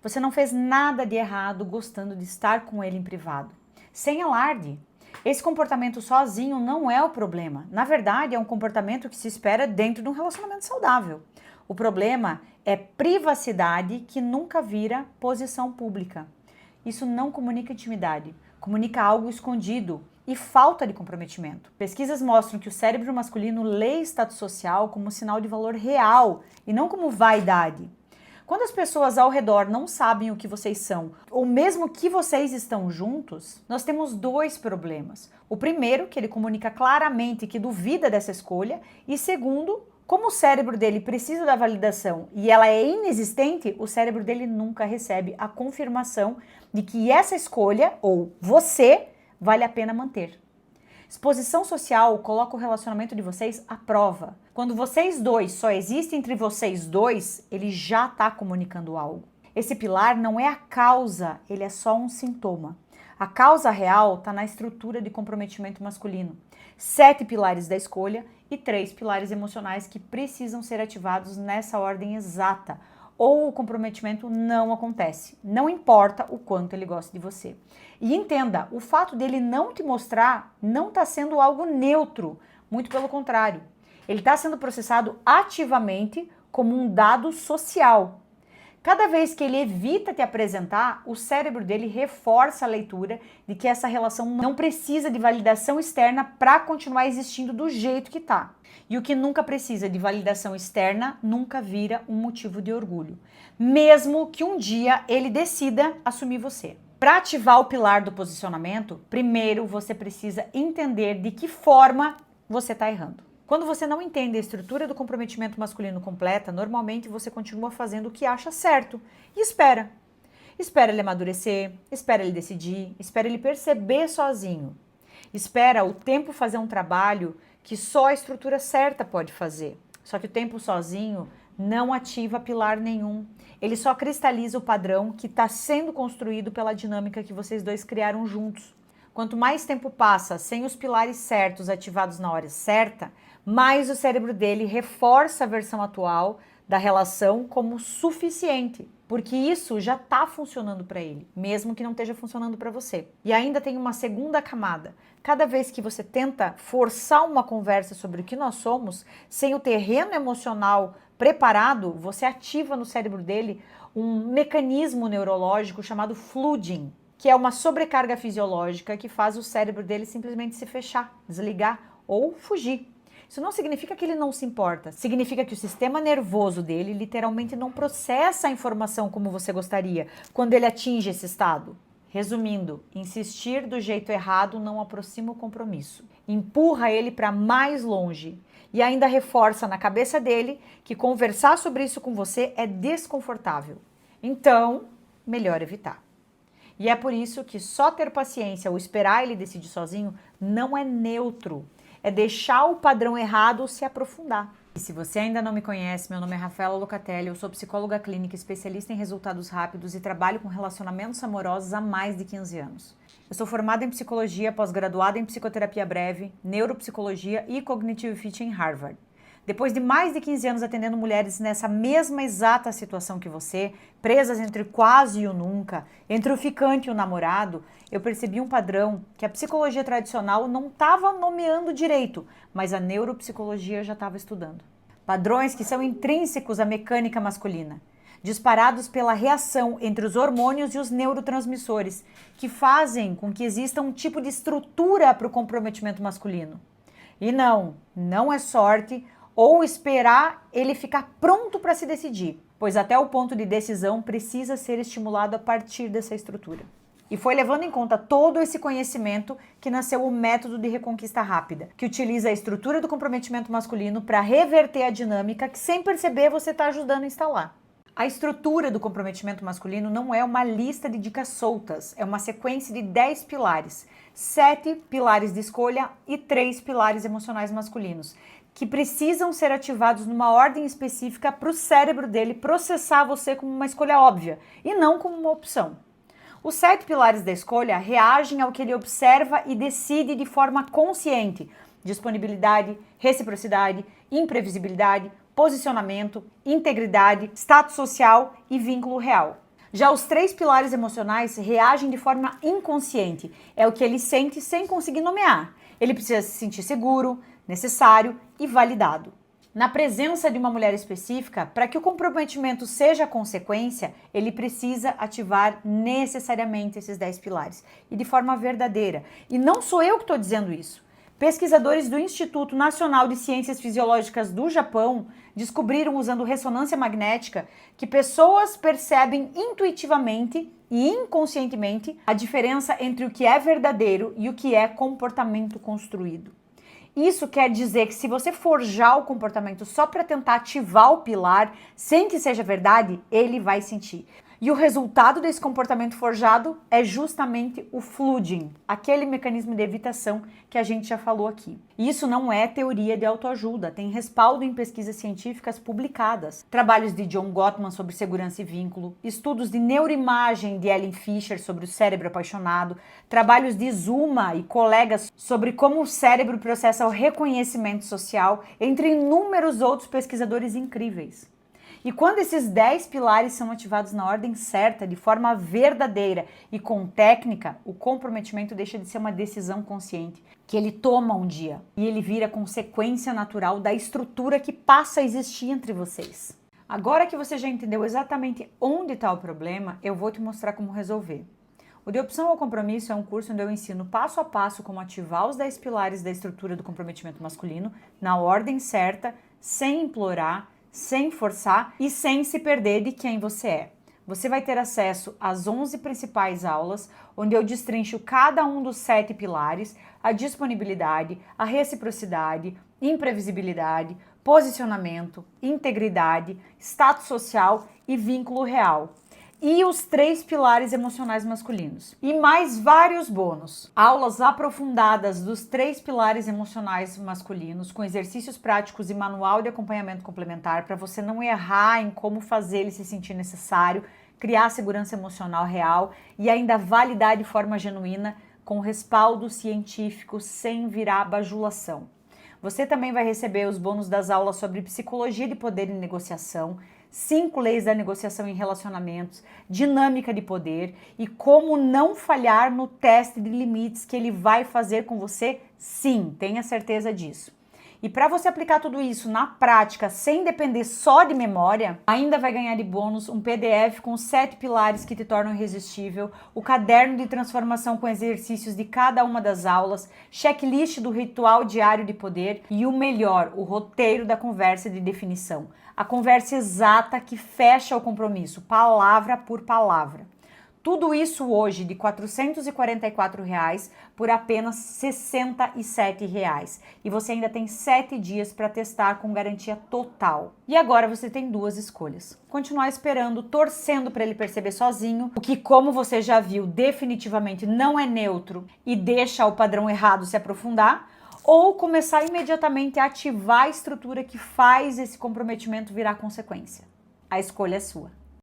Você não fez nada de errado gostando de estar com ele em privado. Sem alarde. Esse comportamento sozinho não é o problema. Na verdade, é um comportamento que se espera dentro de um relacionamento saudável. O problema é privacidade que nunca vira posição pública. Isso não comunica intimidade, comunica algo escondido e falta de comprometimento. Pesquisas mostram que o cérebro masculino lê status social como sinal de valor real e não como vaidade. Quando as pessoas ao redor não sabem o que vocês são, ou mesmo que vocês estão juntos, nós temos dois problemas. O primeiro, que ele comunica claramente que duvida dessa escolha, e segundo, como o cérebro dele precisa da validação e ela é inexistente, o cérebro dele nunca recebe a confirmação de que essa escolha, ou você, vale a pena manter. Exposição social coloca o relacionamento de vocês à prova. Quando vocês dois só existem entre vocês dois, ele já está comunicando algo. Esse pilar não é a causa, ele é só um sintoma. A causa real está na estrutura de comprometimento masculino. 7 pilares da escolha e 3 pilares emocionais que precisam ser ativados nessa ordem exata, ou o comprometimento não acontece. Não importa o quanto ele gosta de você. E entenda, o fato dele não te mostrar não está sendo algo neutro, muito pelo contrário. Ele está sendo processado ativamente como um dado social. Cada vez que ele evita te apresentar, o cérebro dele reforça a leitura de que essa relação não precisa de validação externa para continuar existindo do jeito que está. E o que nunca precisa de validação externa nunca vira um motivo de orgulho, mesmo que um dia ele decida assumir você. Para ativar o pilar do posicionamento, primeiro você precisa entender de que forma você está errando. Quando você não entende a estrutura do comprometimento masculino completa, normalmente você continua fazendo o que acha certo e espera. Espera ele amadurecer, espera ele decidir, espera ele perceber sozinho. Espera o tempo fazer um trabalho que só a estrutura certa pode fazer. Só que o tempo sozinho não ativa pilar nenhum. Ele só cristaliza o padrão que está sendo construído pela dinâmica que vocês dois criaram juntos. Quanto mais tempo passa sem os pilares certos ativados na hora certa, mais o cérebro dele reforça a versão atual da relação como suficiente, porque isso já está funcionando para ele, mesmo que não esteja funcionando para você. E ainda tem uma segunda camada. Cada vez que você tenta forçar uma conversa sobre o que nós somos, sem o terreno emocional preparado, você ativa no cérebro dele um mecanismo neurológico chamado flooding, que é uma sobrecarga fisiológica que faz o cérebro dele simplesmente se fechar, desligar ou fugir. Isso não significa que ele não se importa, significa que o sistema nervoso dele literalmente não processa a informação como você gostaria quando ele atinge esse estado. Resumindo, insistir do jeito errado não aproxima o compromisso, empurra ele para mais longe e ainda reforça na cabeça dele que conversar sobre isso com você é desconfortável. Então, melhor evitar. E é por isso que só ter paciência ou esperar ele decidir sozinho não é neutro. É deixar o padrão errado se aprofundar. E se você ainda não me conhece, meu nome é Rafaela Locatelli, eu sou psicóloga clínica, especialista em resultados rápidos e trabalho com relacionamentos amorosos há mais de 15 anos. Eu sou formada em psicologia, pós-graduada em psicoterapia breve, neuropsicologia e cognitive fit em Harvard. Depois de mais de 15 anos atendendo mulheres nessa mesma exata situação que você, presas entre o quase e o nunca, entre o ficante e o namorado, eu percebi um padrão que a psicologia tradicional não estava nomeando direito, mas a neuropsicologia já estava estudando. Padrões que são intrínsecos à mecânica masculina, disparados pela reação entre os hormônios e os neurotransmissores, que fazem com que exista um tipo de estrutura para o comprometimento masculino. E não é sorte ou esperar ele ficar pronto para se decidir, pois até o ponto de decisão precisa ser estimulado a partir dessa estrutura. E foi levando em conta todo esse conhecimento que nasceu o método de reconquista rápida, que utiliza a estrutura do comprometimento masculino para reverter a dinâmica que, sem perceber, você está ajudando a instalar. A estrutura do comprometimento masculino não é uma lista de dicas soltas, é uma sequência de 10 pilares, 7 pilares de escolha e 3 pilares emocionais masculinos, que precisam ser ativados numa ordem específica para o cérebro dele processar você como uma escolha óbvia e não como uma opção. Os 7 pilares da escolha reagem ao que ele observa e decide de forma consciente: disponibilidade, reciprocidade, imprevisibilidade, posicionamento, integridade, status social e vínculo real. Já os 3 pilares emocionais reagem de forma inconsciente. É o que ele sente sem conseguir nomear. Ele precisa se sentir seguro, necessário e validado. Na presença de uma mulher específica, para que o comprometimento seja consequência, ele precisa ativar necessariamente esses 10 pilares e de forma verdadeira. E não sou eu que estou dizendo isso. Pesquisadores do Instituto Nacional de Ciências Fisiológicas do Japão descobriram, usando ressonância magnética, que pessoas percebem intuitivamente e inconscientemente a diferença entre o que é verdadeiro e o que é comportamento construído. Isso quer dizer que se você forjar o comportamento só para tentar ativar o pilar, sem que seja verdade, ele vai sentir. E o resultado desse comportamento forjado é justamente o flooding, aquele mecanismo de evitação que a gente já falou aqui. Isso não é teoria de autoajuda, tem respaldo em pesquisas científicas publicadas. Trabalhos de John Gottman sobre segurança e vínculo, estudos de neuroimagem de Ellen Fisher sobre o cérebro apaixonado, trabalhos de Zuma e colegas sobre como o cérebro processa o reconhecimento social, entre inúmeros outros pesquisadores incríveis. E quando esses 10 pilares são ativados na ordem certa, de forma verdadeira e com técnica, o comprometimento deixa de ser uma decisão consciente, que ele toma um dia, e ele vira consequência natural da estrutura que passa a existir entre vocês. Agora que você já entendeu exatamente onde está o problema, eu vou te mostrar como resolver. O De Opção ao Compromisso é um curso onde eu ensino passo a passo como ativar os 10 pilares da estrutura do comprometimento masculino, na ordem certa, sem implorar, sem forçar e sem se perder de quem você é. Você vai ter acesso às 11 principais aulas, onde eu destrincho cada um dos 7 pilares, a disponibilidade, a reciprocidade, imprevisibilidade, posicionamento, integridade, status social e vínculo real. E os 3 pilares emocionais masculinos. E mais vários bônus. Aulas aprofundadas dos 3 pilares emocionais masculinos, com exercícios práticos e manual de acompanhamento complementar, para você não errar em como fazer ele se sentir necessário, criar segurança emocional real e ainda validar de forma genuína, com respaldo científico, sem virar bajulação. Você também vai receber os bônus das aulas sobre psicologia de poder e negociação, 5 leis da negociação em relacionamentos, dinâmica de poder e como não falhar no teste de limites que ele vai fazer com você, sim, tenha certeza disso. E para você aplicar tudo isso na prática, sem depender só de memória, ainda vai ganhar de bônus um PDF com os 7 pilares que te tornam irresistível, o caderno de transformação com exercícios de cada uma das aulas, checklist do ritual diário de poder e o melhor, o roteiro da conversa de definição. A conversa exata que fecha o compromisso, palavra por palavra. Tudo isso hoje de R$ 444 por apenas R$ 67. E você ainda tem 7 dias para testar com garantia total. E agora você tem 2 escolhas. Continuar esperando, torcendo para ele perceber sozinho, o que, como você já viu, definitivamente não é neutro e deixa o padrão errado se aprofundar, ou começar imediatamente a ativar a estrutura que faz esse comprometimento virar consequência. A escolha é sua.